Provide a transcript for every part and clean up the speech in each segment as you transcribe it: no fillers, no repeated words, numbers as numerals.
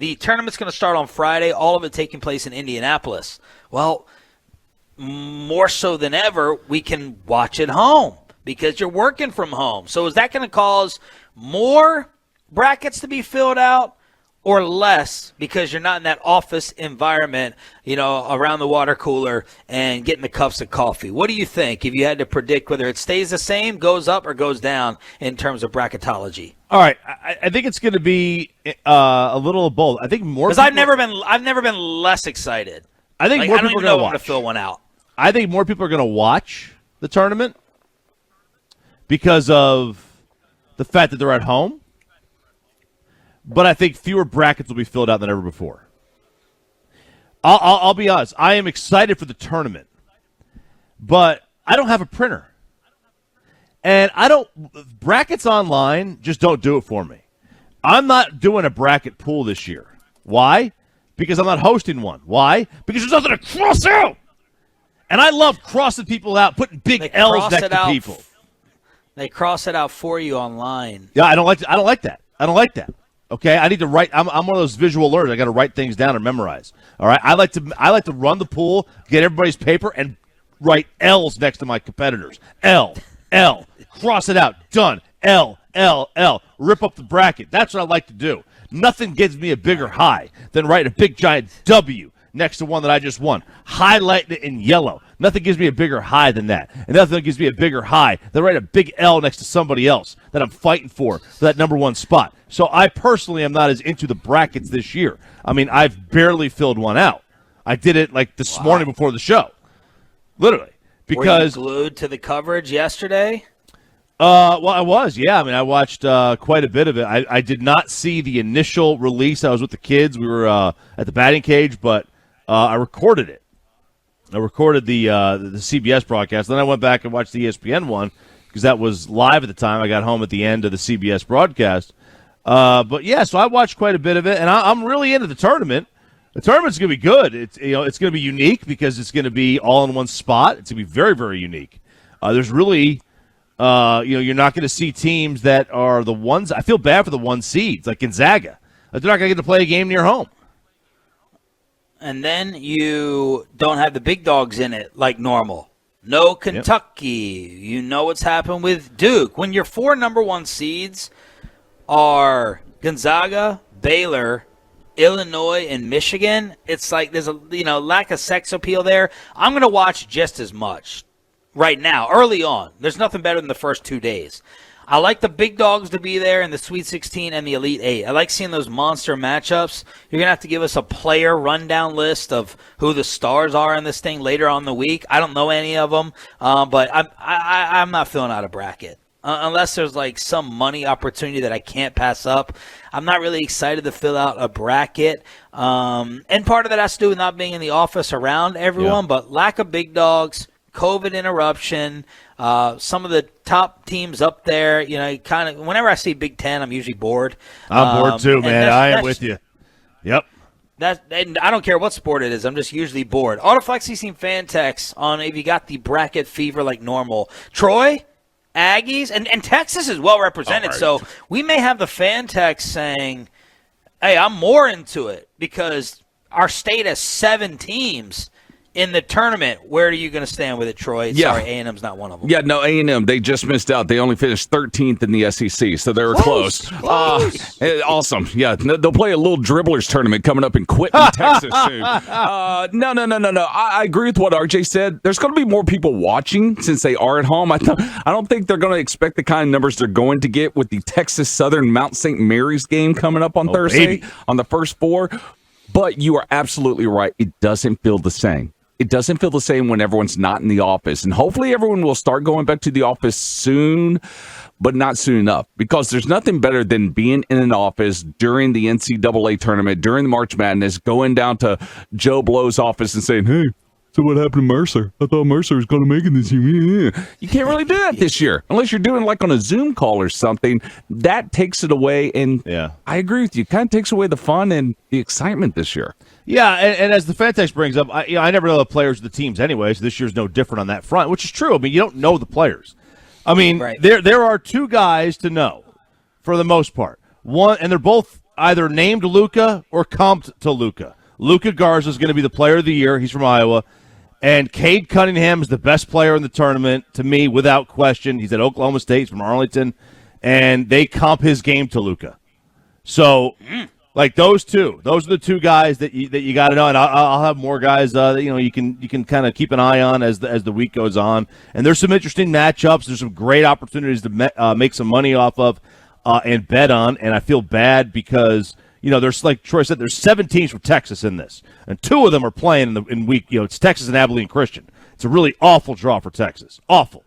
the tournament's going to start on Friday, all of it taking place in Indianapolis. Well, more so than ever, we can watch at home because you're working from home. So is that going to cause more brackets to be filled out or less because you're not in that office environment, around the water cooler and getting the cups of coffee? What do you think if you had to predict whether it stays the same, goes up, or goes down in terms of bracketology? All right, I think it's going to be a little of both. I think more because I've never been less excited. I think more people are going to watch. To fill one out. I think more people are going to watch the tournament because of the fact that they're at home. But I think fewer brackets will be filled out than ever before. I'll be honest. I am excited for the tournament, but I don't have a printer. And brackets online just don't do it for me. I'm not doing a bracket pool this year. Why? Because I'm not hosting one. Why? Because there's nothing to cross out. And I love crossing people out, putting big L's next to people. They cross it out for you online. Yeah, I don't like that. Okay, I need to write. I'm one of those visual learners. I got to write things down and memorize. All right, I like to run the pool, get everybody's paper, and write L's next to my competitors. L, cross it out, done. L, rip up the bracket. That's what I like to do. Nothing gives me a bigger high than writing a big giant W next to one that I just won. Highlighting it in yellow. Nothing gives me a bigger high than that. And nothing gives me a bigger high than write a big L next to somebody else that I'm fighting for that number one spot. So I personally am not as into the brackets this year. I mean, I've barely filled one out. I did it like this morning before the show. Literally. Because were you glued to the coverage yesterday? Well, I was, yeah. I mean, I watched quite a bit of it. I did not see the initial release. I was with the kids. We were at the batting cage, but I recorded it. I recorded the CBS broadcast. Then I went back and watched the ESPN one because that was live at the time. I got home at the end of the CBS broadcast. But yeah, so I watched quite a bit of it, and I'm really into the tournament. The tournament's going to be good. It's going to be unique because it's going to be all in one spot. It's going to be very, very unique. There's really, you're not going to see teams that are the ones. I feel bad for the one seeds like Gonzaga. They're not going to get to play a game near home. And then you don't have the big dogs in it like normal. No Kentucky. Yep. You know what's happened with Duke. When your 4 number 1 seeds are Gonzaga, Baylor, Illinois, and Michigan, it's like there's a lack of sex appeal there. I'm going to watch just as much right now, early on. There's nothing better than the first 2 days. I like the big dogs to be there in the Sweet 16 and the Elite 8. I like seeing those monster matchups. You're going to have to give us a player rundown list of who the stars are in this thing later on in the week. I don't know any of them, but I'm not filling out a bracket. Unless there's like some money opportunity that I can't pass up. I'm not really excited to fill out a bracket. And part of that has to do with not being in the office around everyone, but lack of big dogs, COVID interruption, some of the top teams up there, kind of whenever I see Big Ten, I'm usually bored. I'm bored too, man. I am with you. Yep. And I don't care what sport it is. I'm just usually bored. Autoflexy seen fan texts on if you got the bracket fever like normal. Troy, Aggies, and Texas is well represented. Right. So we may have the fan text saying, hey, I'm more into it because our state has 7 teams in the tournament. Where are you going to stand with it, Troy? Yeah. Sorry, A&M's not one of them. Yeah, no, A&M, they just missed out. They only finished 13th in the SEC, so they were close. Awesome. Yeah, they'll play a little dribblers tournament coming up in Quitman, Texas soon. No. I agree with what RJ said. There's going to be more people watching since they are at home. I don't think they're going to expect the kind of numbers they're going to get with the Texas Southern Mount St. Mary's game coming up on Thursday on the first 4. But you are absolutely right. It doesn't feel the same. It doesn't feel the same when everyone's not in the office. And hopefully everyone will start going back to the office soon, but not soon enough. Because there's nothing better than being in an office during the NCAA tournament, during the March Madness, going down to Joe Blow's office and saying, hey, so what happened to Mercer? I thought Mercer was going to make it this year. You can't really do that this year. Unless you're doing like on a Zoom call or something. That takes it away. And I agree with you. It kind of takes away the fun and the excitement this year. Yeah, and as the fan text brings up, I never know the players of the teams anyway, so this year's no different on that front, which is true. I mean, you don't know the players. I mean, there are 2 guys to know for the most part. One, and they're both either named Luka or comped to Luka. Luka Garza is going to be the player of the year. He's from Iowa. And Cade Cunningham is the best player in the tournament, to me, without question. He's at Oklahoma State. He's from Arlington. And they comp his game to Luka. So, like those are the two guys that you got to know. And I'll have more guys that you can kind of keep an eye on as the week goes on. And there's some interesting matchups. There's some great opportunities to make some money off of and bet on. And I feel bad because there's, like Troy said, there's 7 teams from Texas in this, and 2 of them are playing in week. It's Texas and Abilene Christian. It's a really awful draw for Texas. Awful.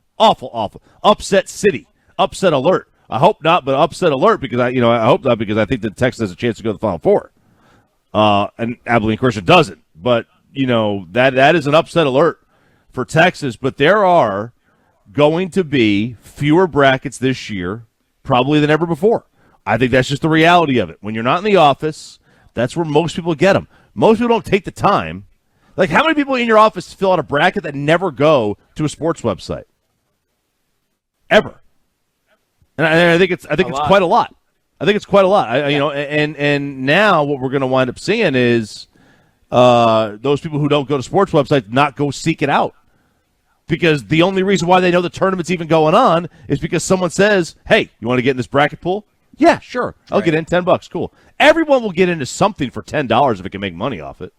Upset city. Upset alert. I hope not, but upset alert because I hope not because I think that Texas has a chance to go to the Final Four, and Abilene Christian doesn't. But that is an upset alert for Texas. But there are going to be fewer brackets this year, probably than ever before. I think that's just the reality of it. When you're not in the office, that's where most people get them. Most people don't take the time. Like, how many people in your office fill out a bracket that never go to a sports website? Ever. And I think it's quite a lot. I think it's quite a lot. And now what we're going to wind up seeing is those people who don't go to sports websites not go seek it out. Because the only reason why they know the tournament's even going on is because someone says, hey, you want to get in this bracket pool? Yeah, sure. I'll get in $10. Cool. Everyone will get into something for $10 if it can make money off it.